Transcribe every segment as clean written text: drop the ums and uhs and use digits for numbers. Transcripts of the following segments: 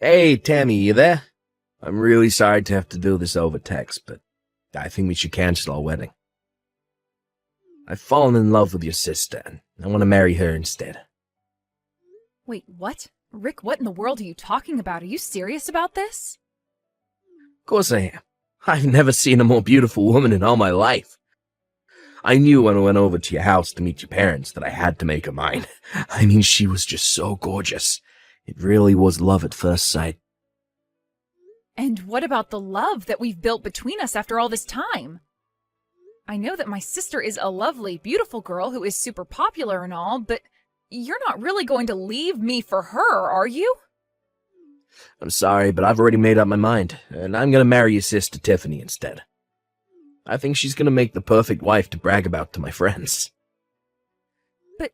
Hey, Tammy, you there? I'm really sorry to have to do this over text, but I think we should cancel our wedding. I've fallen in love with your sister, and I want to marry her instead. Wait, what? Rick, what in the world are you talking about? Are you serious about this? Of course I am. I've never seen a more beautiful woman in all my life. I knew when I went over to your house to meet your parents that I had to make her mine. I mean, she was just so gorgeous. It really was love at first sight. And what about the love that we've built between us after all this time? I know that my sister is a lovely, beautiful girl who is super popular and all, but you're not really going to leave me for her, are you? I'm sorry, but I've already made up my mind, and I'm gonna marry your sister Tiffany instead. I think she's gonna make the perfect wife to brag about to my friends. But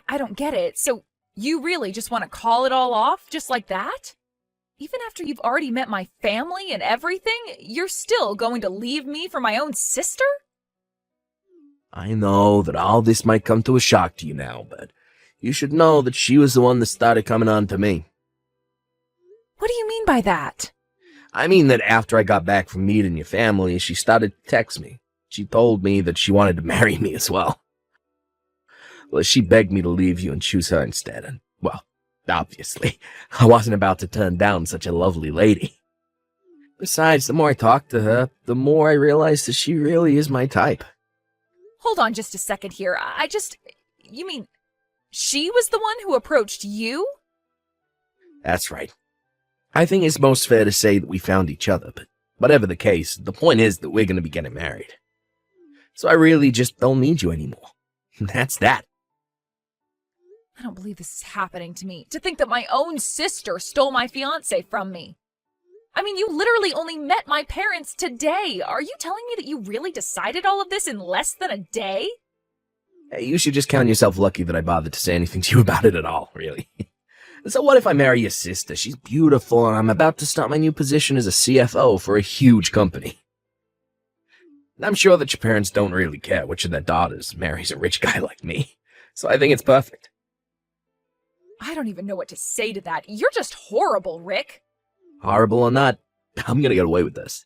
I don't get it. So you really just want to call it all off just like that? Even after you've already met my family and everything, you're still going to leave me for my own sister? I know that all this might come to a shock to you now, but you should know that she was the one that started coming on to me. What do you mean by that? I mean that after I got back from meeting your family, she started to text me. She told me that she wanted to marry me as well. Well, she begged me to leave you and choose her instead, and, well, obviously, I wasn't about to turn down such a lovely lady. Besides, the more I talked to her, the more I realized that she really is my type. Hold on just a second here. You mean, she was the one who approached you? That's right. I think it's most fair to say that we found each other, but whatever the case, the point is that we're going to be getting married. So I really just don't need you anymore. That's that. I don't believe this is happening to me. To think that my own sister stole my fiancé from me. I mean, you literally only met my parents today. Are you telling me that you really decided all of this in less than a day? Hey, you should just count yourself lucky that I bothered to say anything to you about it at all, really. So what if I marry your sister? She's beautiful, and I'm about to start my new position as a CFO for a huge company. I'm sure that your parents don't really care which of their daughters marries a rich guy like me, so I think it's perfect. I don't even know what to say to that. You're just horrible, Rick. Horrible or not, I'm gonna get away with this.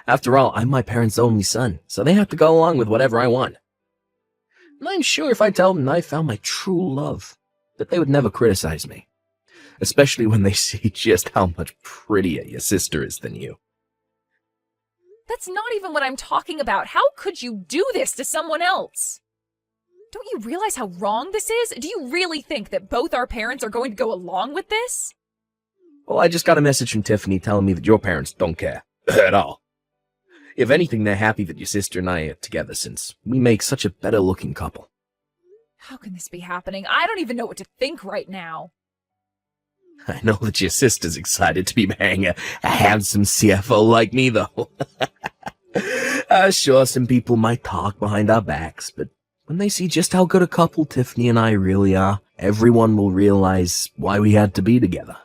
After all, I'm my parents' only son, so they have to go along with whatever I want. And I'm sure if I tell them I found my true love, that they would never criticize me. Especially when they see just how much prettier your sister is than you. That's not even what I'm talking about. How could you do this to someone else? Don't you realize how wrong this is? Do you really think that both our parents are going to go along with this? Well, I just got a message from Tiffany telling me that your parents don't care. At all. If anything, they're happy that your sister and I are together since we make such a better-looking couple. How can this be happening? I don't even know what to think right now. I know that your sister's excited to be marrying a handsome CFO like me, though. Sure, some people might talk behind our backs, but when they see just how good a couple Tiffany and I really are, everyone will realize why we had to be together.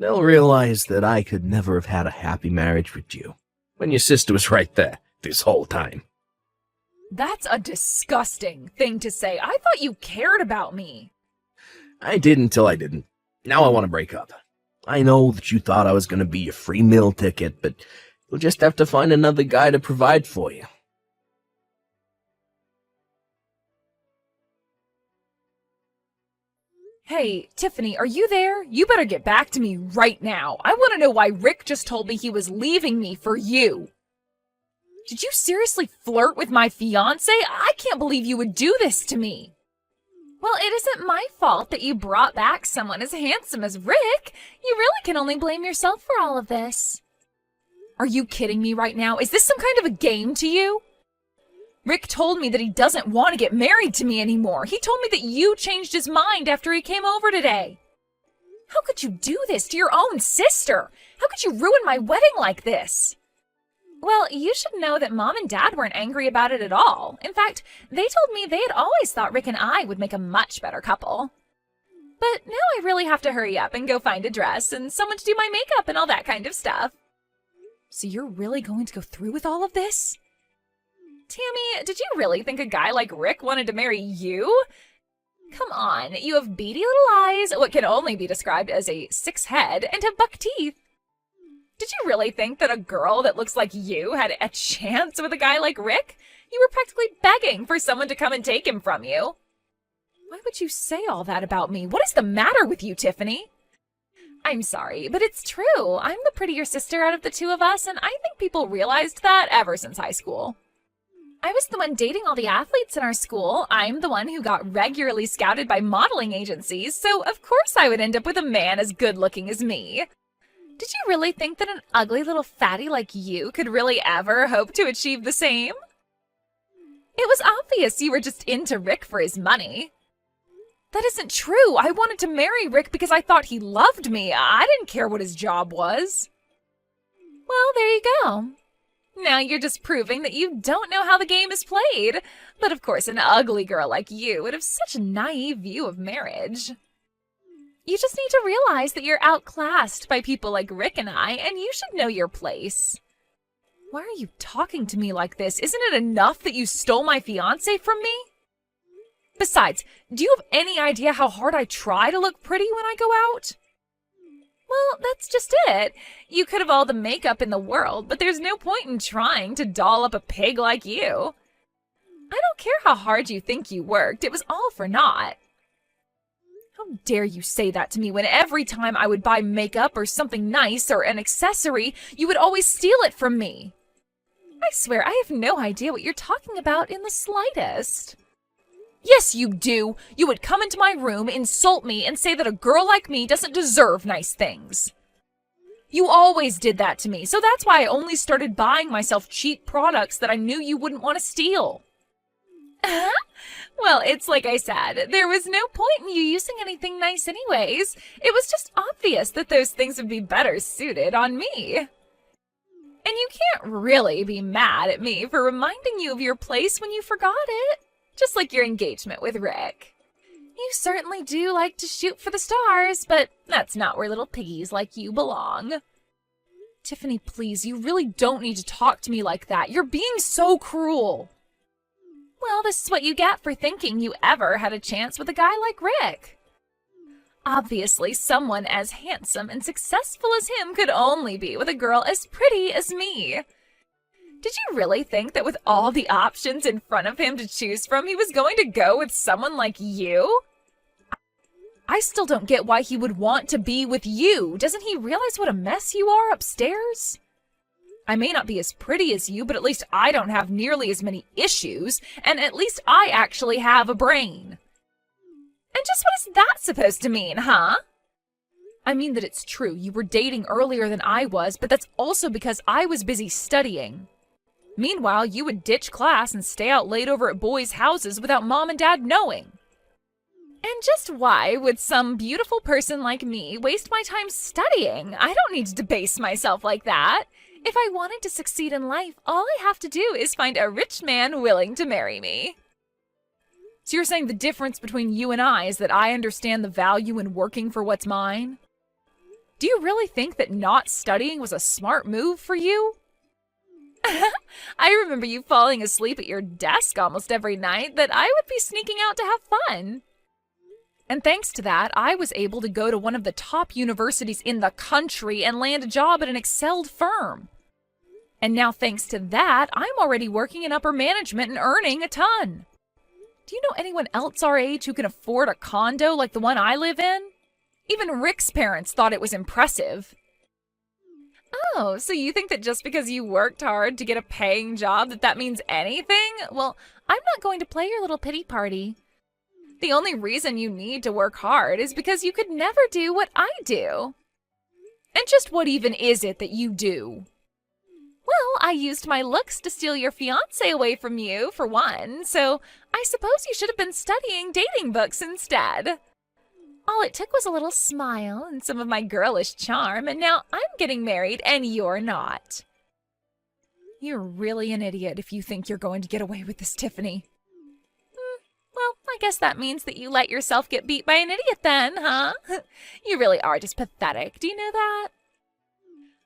They'll realize that I could never have had a happy marriage with you, when your sister was right there this whole time. That's a disgusting thing to say. I thought you cared about me. I did until I didn't. Now I want to break up. I know that you thought I was going to be your free meal ticket, but you'll just have to find another guy to provide for you. Hey, Tiffany, are you there? You better get back to me right now. I want to know why Rick just told me he was leaving me for you. Did you seriously flirt with my fiancé? I can't believe you would do this to me. Well, it isn't my fault that you brought back someone as handsome as Rick. You really can only blame yourself for all of this. Are you kidding me right now? Is this some kind of a game to you? Rick told me that he doesn't want to get married to me anymore. He told me that you changed his mind after he came over today. How could you do this to your own sister? How could you ruin my wedding like this? Well, you should know that Mom and Dad weren't angry about it at all. In fact, they told me they had always thought Rick and I would make a much better couple. But now I really have to hurry up and go find a dress and someone to do my makeup and all that kind of stuff. So you're really going to go through with all of this? Tammy, did you really think a guy like Rick wanted to marry you? Come on, you have beady little eyes, what can only be described as a 6 head, and have buck teeth. Did you really think that a girl that looks like you had a chance with a guy like Rick? You were practically begging for someone to come and take him from you. Why would you say all that about me? What is the matter with you, Tiffany? I'm sorry, but it's true. I'm the prettier sister out of the two of us, and I think people realized that ever since high school. I was the one dating all the athletes in our school. I'm the one who got regularly scouted by modeling agencies, so of course I would end up with a man as good-looking as me. Did you really think that an ugly little fatty like you could really ever hope to achieve the same? It was obvious you were just into Rick for his money. That isn't true. I wanted to marry Rick because I thought he loved me. I didn't care what his job was. Well, there you go. Now you're just proving that you don't know how the game is played. But of course, an ugly girl like you would have such a naive view of marriage. You just need to realize that you're outclassed by people like Rick and I, and you should know your place. Why are you talking to me like this? Isn't it enough that you stole my fiancé from me? Besides, do you have any idea how hard I try to look pretty when I go out? Well, that's just it. You could have all the makeup in the world, but there's no point in trying to doll up a pig like you. I don't care how hard you think you worked. It was all for naught. How dare you say that to me when every time I would buy makeup or something nice or an accessory, you would always steal it from me? I swear I have no idea what you're talking about in the slightest. Yes, you do. You would come into my room, insult me, and say that a girl like me doesn't deserve nice things. You always did that to me, so that's why I only started buying myself cheap products that I knew you wouldn't want to steal. Well, it's like I said, there was no point in you using anything nice anyways. It was just obvious that those things would be better suited on me. And you can't really be mad at me for reminding you of your place when you forgot it. Just like your engagement with Rick. You certainly do like to shoot for the stars, but that's not where little piggies like you belong. Tiffany, please, you really don't need to talk to me like that. You're being so cruel. Well, this is what you get for thinking you ever had a chance with a guy like Rick. Obviously, someone as handsome and successful as him could only be with a girl as pretty as me. Did you really think that with all the options in front of him to choose from, he was going to go with someone like you? I still don't get why he would want to be with you. Doesn't he realize what a mess you are upstairs? I may not be as pretty as you, but at least I don't have nearly as many issues, and at least I actually have a brain. And just what is that supposed to mean, huh? I mean that it's true, you were dating earlier than I was, but that's also because I was busy studying. Meanwhile, you would ditch class and stay out late over at boys' houses without Mom and Dad knowing. And just why would some beautiful person like me waste my time studying? I don't need to debase myself like that. If I wanted to succeed in life, all I have to do is find a rich man willing to marry me. So you're saying the difference between you and I is that I understand the value in working for what's mine? Do you really think that not studying was a smart move for you? I remember you falling asleep at your desk almost every night that I would be sneaking out to have fun. And thanks to that, I was able to go to one of the top universities in the country and land a job at an excelled firm. And now thanks to that, I'm already working in upper management and earning a ton. Do you know anyone else our age who can afford a condo like the one I live in? Even Rick's parents thought it was impressive. Oh, so you think that just because you worked hard to get a paying job that means anything? Well, I'm not going to play your little pity party. The only reason you need to work hard is because you could never do what I do. And just what even is it that you do? Well, I used my looks to steal your fiancé away from you, for one, so I suppose you should have been studying dating books instead. All it took was a little smile and some of my girlish charm, and now I'm getting married and you're not. You're really an idiot if you think you're going to get away with this, Tiffany. Well, I guess that means that you let yourself get beat by an idiot then, huh? You really are just pathetic. Do you know that?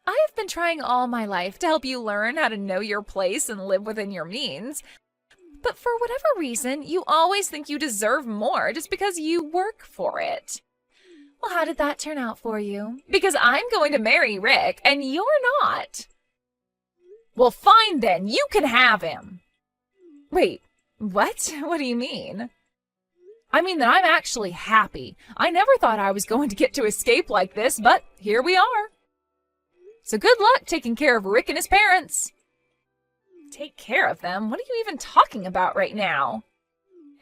I have been trying all my life to help you learn how to know your place and live within your means. But for whatever reason, you always think you deserve more just because you work for it. Well, how did that turn out for you? Because I'm going to marry Rick, and you're not. Well, fine then, you can have him. Wait, what? What do you mean? I mean that I'm actually happy. I never thought I was going to get to escape like this, but here we are. So good luck taking care of Rick and his parents. Take care of them? What are you even talking about right now?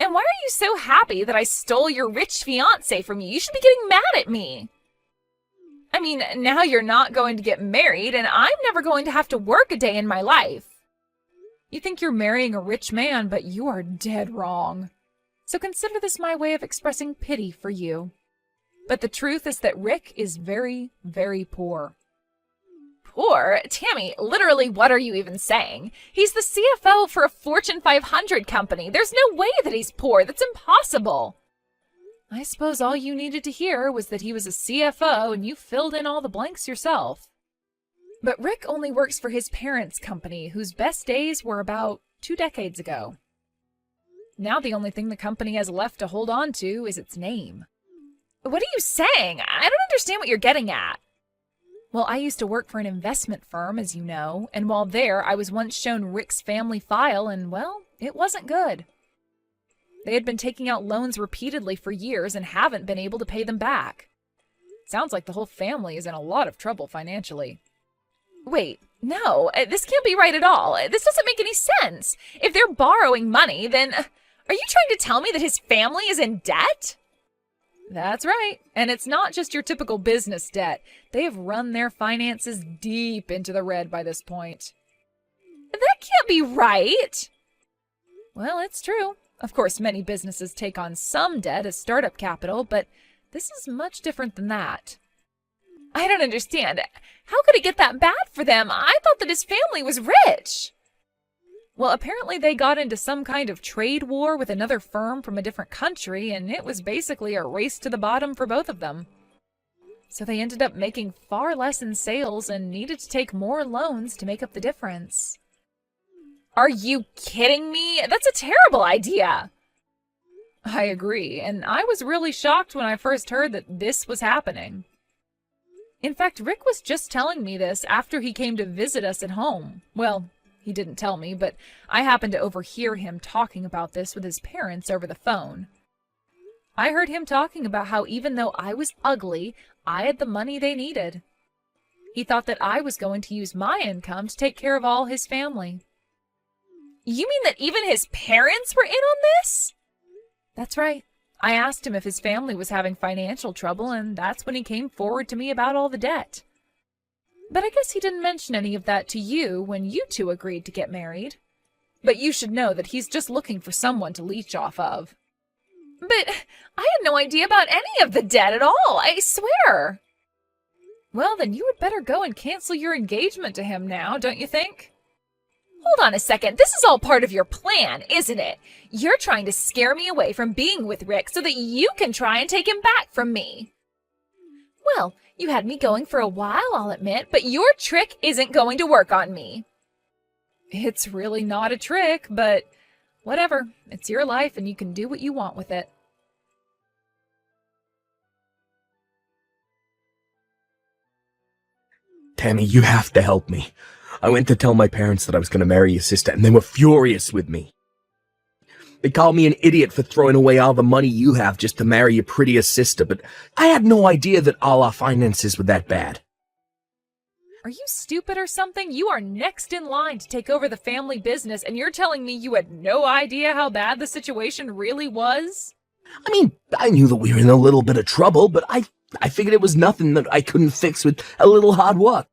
And why are you so happy that I stole your rich fiancé from you? You should be getting mad at me. I mean, now you're not going to get married, and I'm never going to have to work a day in my life. You think you're marrying a rich man, but you are dead wrong. So consider this my way of expressing pity for you. But the truth is that Rick is very, very poor. Poor? Tammy, literally what are you even saying? He's the CFO for a Fortune 500 company. There's no way that he's poor. That's impossible. I suppose all you needed to hear was that he was a CFO and you filled in all the blanks yourself. But Rick only works for his parents' company, whose best days were about 2 decades ago. Now the only thing the company has left to hold on to is its name. What are you saying? I don't understand what you're getting at. Well, I used to work for an investment firm, as you know, and while there, I was once shown Rick's family file, and, well, it wasn't good. They had been taking out loans repeatedly for years and haven't been able to pay them back. Sounds like the whole family is in a lot of trouble financially. Wait, no, this can't be right at all. This doesn't make any sense. If they're borrowing money, then are you trying to tell me that his family is in debt? That's right. And it's not just your typical business debt. They have run their finances deep into the red by this point. That can't be right. Well, it's true. Of course, many businesses take on some debt as startup capital, but this is much different than that. I don't understand. How could it get that bad for them? I thought that his family was rich. Well, apparently they got into some kind of trade war with another firm from a different country, and it was basically a race to the bottom for both of them. So they ended up making far less in sales and needed to take more loans to make up the difference. Are you kidding me? That's a terrible idea. I agree, and I was really shocked when I first heard that this was happening. In fact, Rick was just telling me this after he came to visit us at home. Well, he didn't tell me, but I happened to overhear him talking about this with his parents over the phone. I heard him talking about how even though I was ugly, I had the money they needed. He thought that I was going to use my income to take care of all his family. You mean that even his parents were in on this? That's right. I asked him if his family was having financial trouble, and that's when he came forward to me about all the debt. But I guess he didn't mention any of that to you when you two agreed to get married. But you should know that he's just looking for someone to leech off of. But I had no idea about any of the debt at all, I swear. Well, then you would better go and cancel your engagement to him now, don't you think? Hold on a second. This is all part of your plan, isn't it? You're trying to scare me away from being with Rick so that you can try and take him back from me. Well, you had me going for a while, I'll admit, but your trick isn't going to work on me. It's really not a trick, but whatever. It's your life and you can do what you want with it. Tammy, you have to help me. I went to tell my parents that I was going to marry your sister, and they were furious with me. They called me an idiot for throwing away all the money you have just to marry your prettiest sister, but I had no idea that all our finances were that bad. Are you stupid or something? You are next in line to take over the family business, and you're telling me you had no idea how bad the situation really was? I mean, I knew that we were in a little bit of trouble, but I figured it was nothing that I couldn't fix with a little hard work.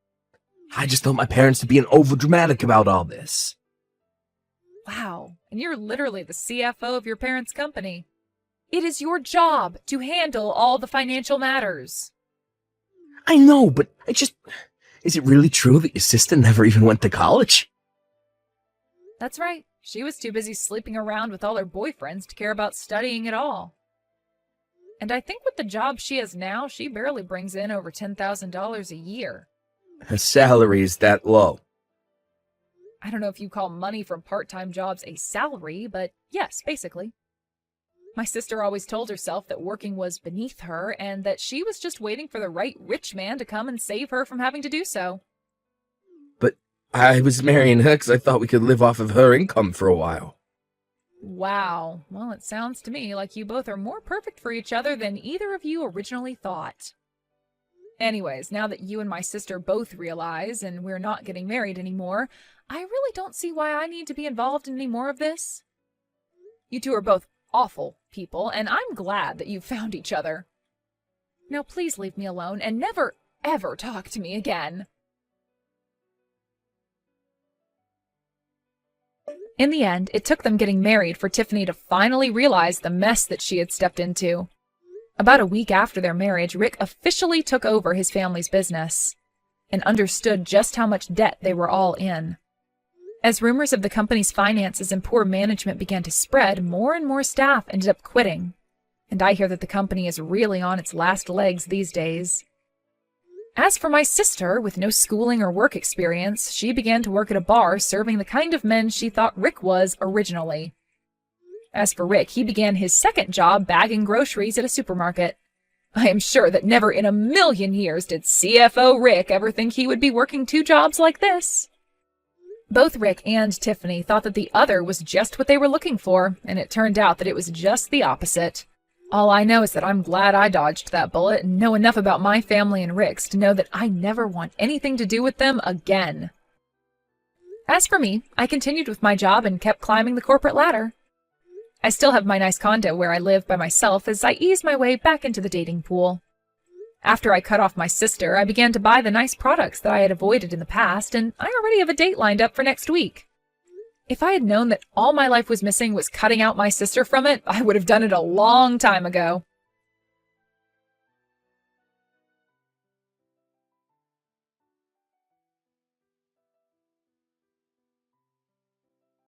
I just thought my parents were being overdramatic about all this. Wow, and you're literally the CFO of your parents' company. It is your job to handle all the financial matters. I know, but is it really true that your sister never even went to college? That's right. She was too busy sleeping around with all her boyfriends to care about studying at all. And I think with the job she has now, she barely brings in over $10,000 a year. Her salary is that low. I don't know if you call money from part-time jobs a salary, but yes, basically. My sister always told herself that working was beneath her and that she was just waiting for the right rich man to come and save her from having to do so. But I was marrying her because I thought we could live off of her income for a while. Wow. Well, it sounds to me like you both are more perfect for each other than either of you originally thought. Anyways, now that you and my sister both realize and we're not getting married anymore, I really don't see why I need to be involved in any more of this. You two are both awful people, and I'm glad that you found each other. Now please leave me alone and never, ever talk to me again. In the end, it took them getting married for Tiffany to finally realize the mess that she had stepped into. About a week after their marriage, Rick officially took over his family's business and understood just how much debt they were all in. As rumors of the company's finances and poor management began to spread, more and more staff ended up quitting. And I hear that the company is really on its last legs these days. As for my sister, with no schooling or work experience, she began to work at a bar serving the kind of men she thought Rick was originally. As for Rick, he began his second job bagging groceries at a supermarket. I am sure that never in a million years did CFO Rick ever think he would be working two jobs like this. Both Rick and Tiffany thought that the other was just what they were looking for, and it turned out that it was just the opposite. All I know is that I'm glad I dodged that bullet and know enough about my family and Rick's to know that I never want anything to do with them again. As for me, I continued with my job and kept climbing the corporate ladder. I still have my nice condo where I live by myself as I ease my way back into the dating pool. After I cut off my sister, I began to buy the nice products that I had avoided in the past, and I already have a date lined up for next week. If I had known that all my life was missing was cutting out my sister from it, I would have done it a long time ago.